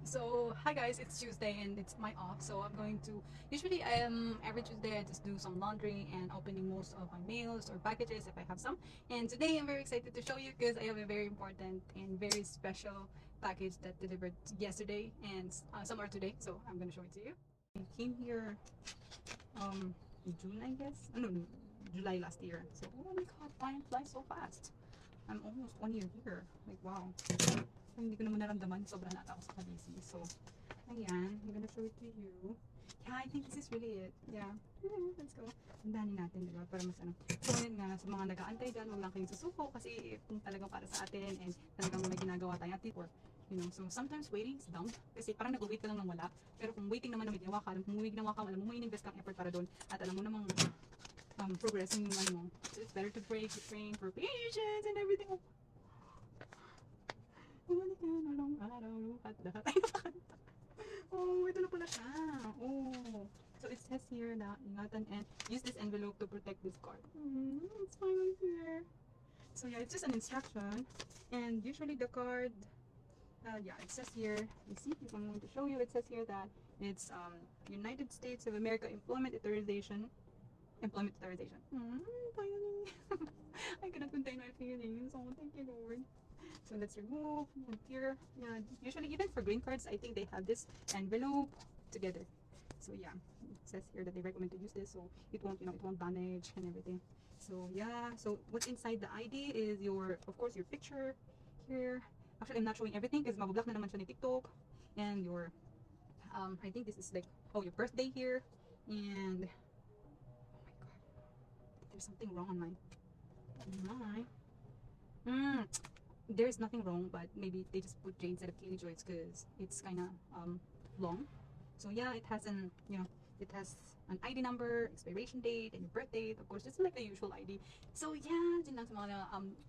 So hi guys, it's Tuesday and it's my off. So I'm going to usually every Tuesday I just do some laundry and opening most of my mails or packages if I have some. And today I'm very excited to show you because I have a very important and very special package that delivered yesterday and some are today. So I'm gonna show it to you. I came here in June, I guess. No, July last year. So oh my god, time flies so fast. I'm almost 1 year here. Like wow. Hindi ko naman naramdaman. Sobrang nata ako sa kabisi. So, ayan. I'm gonna show it to you. Yeah, I think this is really it. Yeah. Let's go. Tandaanin natin, diba? Para mas ano. So, yun nga, sa mga nag-aantay dyan, huwag lang kayong susuko kasi kung talagang para sa atin and talagang may ginagawa tayo at or, you know, so sometimes waiting is dumb kasi parang nag-wait ka lang ng wala. Pero kung waiting naman na may ginawa ka, kung may ginawa ka, alam mo, may invest kang effort para doon at alam mo namang progressing yung ano mo. So, it's better to pray, keep praying for patience and everything. Bumalikan, walang araw, lukat, lahat ay nakakanta. Oh, ito na pala siya. Oh. So it says here na ingatan and use this envelope to protect this card. It's finally here. So yeah, it's just an instruction. And usually the card, yeah, it says here, you see, if I'm going to show you, it says here that it's United States of America Employment Authorization. Employment Authorization. Finally. I cannot contain my feelings. Oh, thank you, Lord. So let's remove and here. Yeah, usually even for green cards, I think they have this envelope together. So yeah, it says here that they recommend to use this so it won't, you know, it won't damage and everything. So yeah, so what's inside the ID is your, of course, your picture here. Actually, I'm not showing everything because mabablock na naman siya ni TikTok. And your, I think this is like, oh, your birthday here. And, oh my God, there's something wrong on mine. Mine. There's nothing wrong, but maybe they just put J instead of Kaylee Joyce because it's kind of long. So yeah, it has an, you know, it has an ID number, expiration date, and your birth date. Of course, just like the usual ID. So yeah, dyan lang sa mga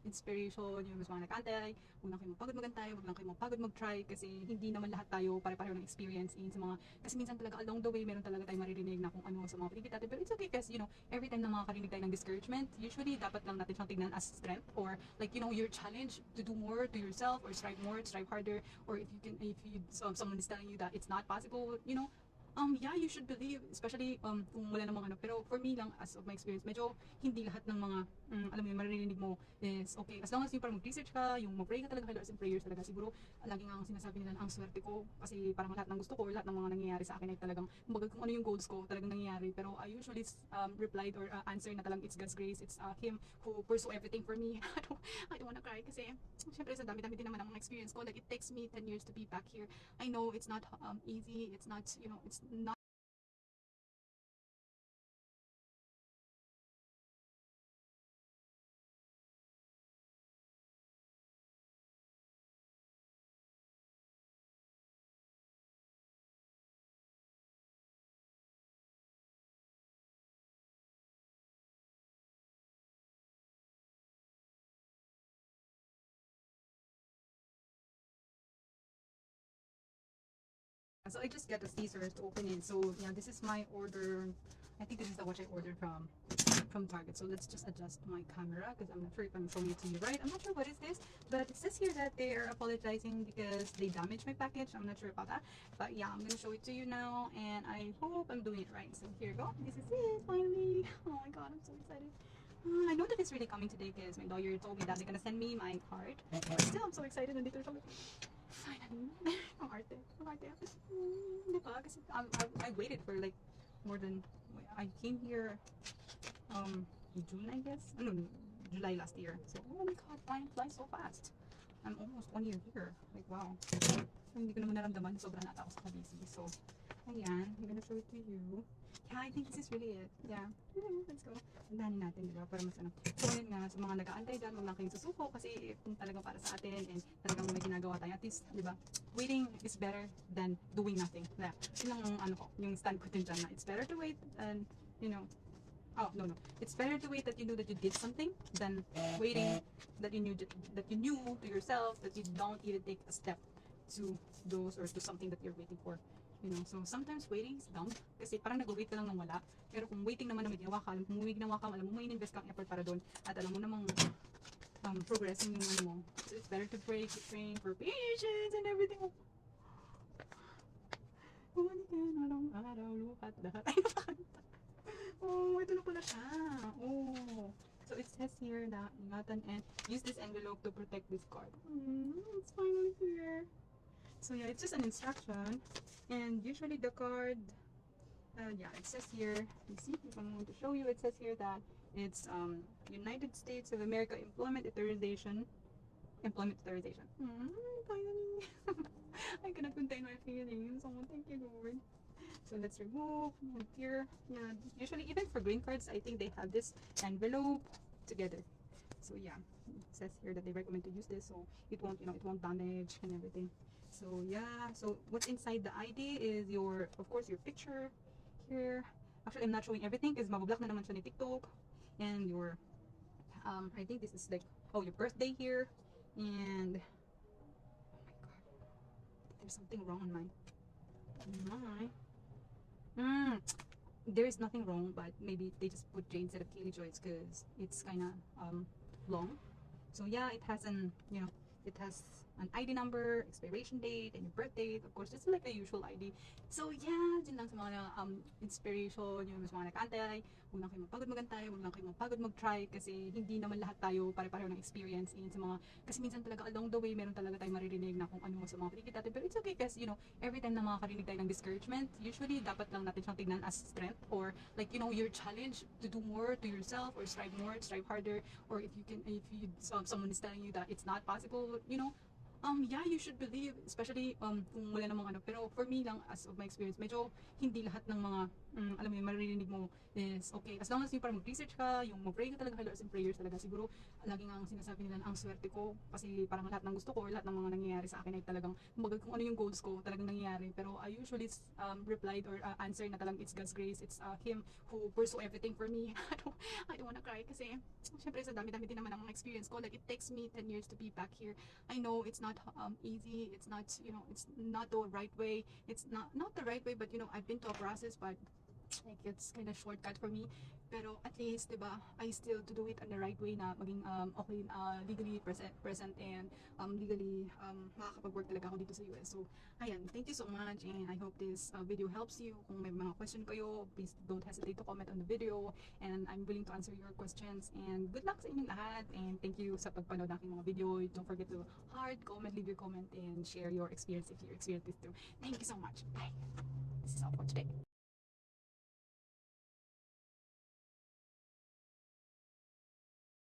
inspiration, yung mga nakantay, huwag lang kayo mapagod magantay, huwag lang kayo mapagod mag-try kasi hindi naman lahat tayo pare-pareho ng experience in sa mga, kasi minsan talaga along the way, meron talaga tayo maririnig na kung ano sa mga paligid natin. Pero it's okay kasi, you know, every time na makakarinig tayo ng discouragement, usually dapat lang natin siyang tignan as strength or like, you know, your challenge to do more to yourself or strive more, strive harder, or if you can, if you, someone is telling you that it's not possible, you know, yeah, you should believe, especially kung wala namang ano. Pero for me lang, as of my experience, medyo hindi lahat ng mga, alam mo yun, maririnig mo is okay. As long as yung parang mag-research ka, yung mag-pray ka talaga, Lord and prayers talaga. Siguro, laging ang sinasabi nila ang swerte ko kasi parang lahat ng gusto ko, lahat ng mga nangyayari sa akin ay talagang, kumbaga kung ano yung goals ko, talagang nangyayari. Pero I usually replied or answer na talagang it's God's grace, it's Him who pursue everything for me. I don't wanna cry kasi, syempre sa dami-dami din naman ang experience ko. Like, it takes me 10 years to be back here. I know it's not easy, it's not, you know, it's not. So I just got the scissors to open it. So yeah, this is my order. I think this is the watch I ordered from Target. So let's just adjust my camera because I'm not sure if I'm showing it to you right. I'm not sure what is this, but it says here that they are apologizing because they damaged my package. I'm not sure about that, but yeah, I'm gonna show it to you now, and I hope I'm doing it right. So here you go. This is it finally. Oh my god, I'm so excited. I know that it's really coming today because my lawyer told me that they're gonna send me my card. But still, I'm so excited. Nandito siya. Finally. Ang arte. Ang arte. Diba? Kasi I waited for like more than, I came here in June, I guess. No, July last year. So, oh my god, time flies so fast. I'm almost 1 year here. Like, wow. So, hindi ko naman naramdaman. Sobrang nata ako sa kabisi. So, ayan. I'm gonna show it to you. Yeah, I think this is really it. Yeah. Let's go. Tandaanin natin, di ba? Para mas ano. So, yun nga, sa mga nag-aantay dyan, huwag lang kayong susuko kasi kung talagang para sa atin and talagang may ginagawa tayo. At least, di ba? Waiting is better than doing nothing. Yeah. Yun ang ano ko, yung stand ko din dyan na it's better to wait and, you know, oh, no. It's better to wait that you know that you did something than waiting that you knew to yourself that you don't even take a step to those or to something that you're waiting for. You know, so sometimes waiting is dumb kasi parang nag-wait ka lang ng wala. Pero kung waiting naman na may ginawa ka, kung may ginawa ka, alam mo may invest kang effort para doon at alam mo namang progressing yung ano mo. So it's better to pray, keep praying for patience and everything. siya. Oh. So it says here that ingatan and use this envelope to protect this card. It's finally here. So yeah, it's just an instruction. And usually the card, yeah, it says here, you see, if I'm going to show you, it says here that it's United States of America Employment Authorization. Finally. I cannot contain my feelings. Oh, thank you, Lord. So let's remove here. Yeah, usually even for green cards, I think they have this envelope together. So yeah, it says here that they recommend to use this so it won't, it won't damage and everything. So yeah, so what's inside the ID is your, of course, your picture here. Actually, I'm not showing everything because mabablock na naman siya ni TikTok. And your, I think this is like, oh, your birthday here. And, oh my God, there's something wrong on mine. There is nothing wrong, but maybe they just put J instead of Kaylee Joyce because it's kind of long. So yeah, it has it has an ID number, expiration date, and your birth date. Of course, just like the usual ID. So yeah, dyan lang sa mga inspiration, yung mga nag-antay, huwag lang kayo mapagod magantay, huwag lang kayo mapagod mag-try kasi hindi naman lahat tayo pare-pareho ng experience in sa mga, kasi minsan talaga along the way, meron talaga tayong maririnig na kung ano sa mga paligid natin. Pero it's okay kasi, every time na makakarinig tayo ng discouragement, usually dapat lang natin siyang tignan as strength or like, your challenge to do more to yourself or strive more, strive harder, or if someone is telling you that it's not possible, yeah, you should believe, especially kung wala namang pero for me lang, as of my experience, medyo hindi lahat ng mga alam mo yun, maririnig mo is okay, as long as yung parang mag-research ka, yung mag-pray ka talaga, Lord, and prayers talaga. Siguro lagi nga ang sinasabi nila ang swerte ko kasi parang lahat ng gusto ko or lahat ng mga nangyayari sa akin ay talagang kung ano yung goals ko talagang nangyayari. Pero I usually replied or answer na talagang it's God's grace, it's Him who pursue everything for me. I don't wanna cry kasi syempre sa dami-dami din naman ang mga experience ko. Like, it takes me 10 years to be back here. I know it's not easy, it's not, it's not the right way, it's not the right way, but I've been to a process, but like it's kind of shortcut for me. Pero at least, diba, I still to do it in the right way na maging okay, legally present and legally makakapag-work talaga ako dito sa US. So, ayan, thank you so much and I hope this video helps you. Kung may mga question kayo, please don't hesitate to comment on the video and I'm willing to answer your questions. And good luck sa inyong lahat and thank you sa pagpanood ng aking mga video. Don't forget to comment, leave your comment and share your experience if you experience this too. Thank you so much. Bye. This is all for today.